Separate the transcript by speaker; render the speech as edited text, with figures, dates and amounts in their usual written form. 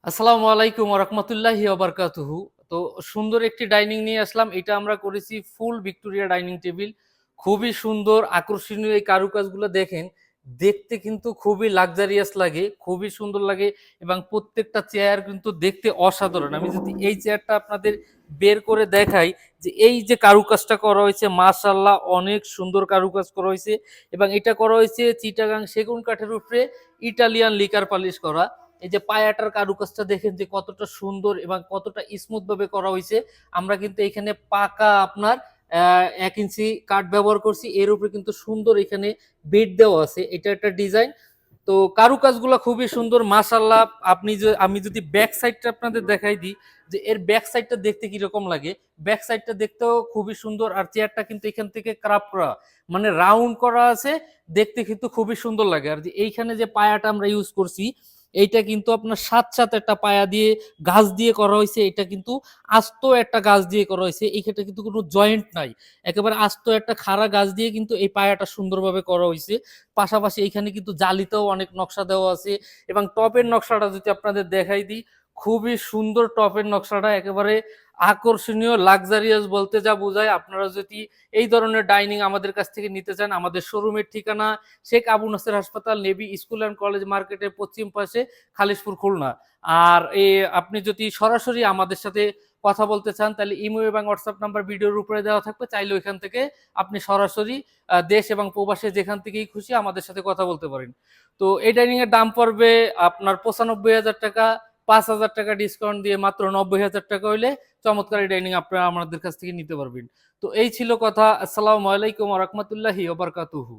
Speaker 1: আসসালামু আলাইকুম ওয়া রাহমাতুল্লাহি ওয়া বারাকাতুহু। তো সুন্দর একটি ডাইনিং নিয়ে আসলাম। এটা আমরা করেছি ফুল ভিক্টোরিয়া ডাইনিং টেবিল। খুবই সুন্দর আকর্ষণীয় এই কারুকাজগুলো দেখেন। দেখতে কিন্তু খুবই লাক্সারিয়াস লাগে, খুবই সুন্দর লাগে এবং প্রত্যেকটা চেয়ার কিন্তু দেখতে অসাধারণ। আমি যদি এই চেয়ারটা আপনাদের বের করে দেখাই যে এই যে কারুকাজটা করা হয়েছে মাশাআল্লাহ অনেক সুন্দর কারুকাজ করা হয়েছে এবং এটা করা হয়েছে চিটাগাং সেগুন কাঠের উপরে ইটালিয়ান লিকার পালিশ করা। এই যে পায়াটার কারুকাজটা দেখেন যে কতটা সুন্দর এবং কতটা স্মুথ ভাবে করা হয়েছে। আমরা কিন্তু এখানে পাকা আপনার ১ ইঞ্চি কাঠ ব্যবহার করছি। এর উপরে কিন্তু সুন্দর এখানে বেড দেওয়া আছে। এটা একটা ডিজাইন। তো কারুকাজগুলা খুবই সুন্দর মাশাআল্লাহ। আমি যদি ব্যাক সাইডটা আপনাদের দেখাই দিই যে এর ব্যাক সাইডটা দেখতে কিরকম লাগে। ব্যাক সাইডটা দেখতেও খুবই সুন্দর আর চেয়ারটা কিন্তু এখান থেকে ক্রাফট করা মানে রাউন্ড করা আছে। দেখতে কিন্তু খুবই সুন্দর লাগে। আর যে এইখানে যে পায়াটা আমরা ইউজ করছি এইটা কিন্তু আপনার সাত একটা পায়া দিয়ে গাছ দিয়ে করা হয়েছে। এটা কিন্তু আস্ত একটা গাছ দিয়ে করা হয়েছে। এই ক্ষেত্রে কিন্তু কোনো জয়েন্ট নাই। একেবারে আস্ত একটা খাড়া গাছ দিয়ে কিন্তু এই পায়াটা সুন্দরভাবে করা হইছে। পাশাপাশি এইখানে কিন্তু জালিতেও অনেক নকশা দেওয়া আছে এবং টপের নকশাটা যদি আপনাদের দেখাই দিই, খুবই সুন্দর টপের নকশাটা একেবারে আকর্ষণীয় লাক্সারিয়াস বলতে যা বোঝায়। আপনারা যদি এই ধরনের ডাইনিং আমাদের কাছ থেকে নিতে চান, আমাদের শোরুমের ঠিকানা শেখ আবু নাসের হাসপাতাল, নেভি স্কুল অ্যান্ড কলেজ মার্কেটের পশ্চিম পাশে, খালিশপুর, খুলনা। আর আপনি যদি সরাসরি আমাদের সাথে কথা বলতে চান তাহলে ইমো এবং হোয়াটসঅ্যাপ নাম্বার ভিডিওর উপরে দেওয়া থাকবে। চাইলে ওইখান থেকে আপনি সরাসরি দেশ এবং প্রবাসে যেখান থেকেই খুশি আমাদের সাথে কথা বলতে পারেন। তো এই ডাইনিং এর দাম পড়বে আপনার ৳৯৫,০০০, ৳৫,০০০ ডিসকাউন্ট দিয়ে মাত্র ৳৯০,০০০ হইলে চমৎকার এই ডাইনিং আপনারা আমাদের কাছ থেকে নিতে পারবেন। তো এই ছিল কথা। আসসালামু আলাইকুম ওয়া রাহমাতুল্লাহি ওয়া বারাকাতুহু।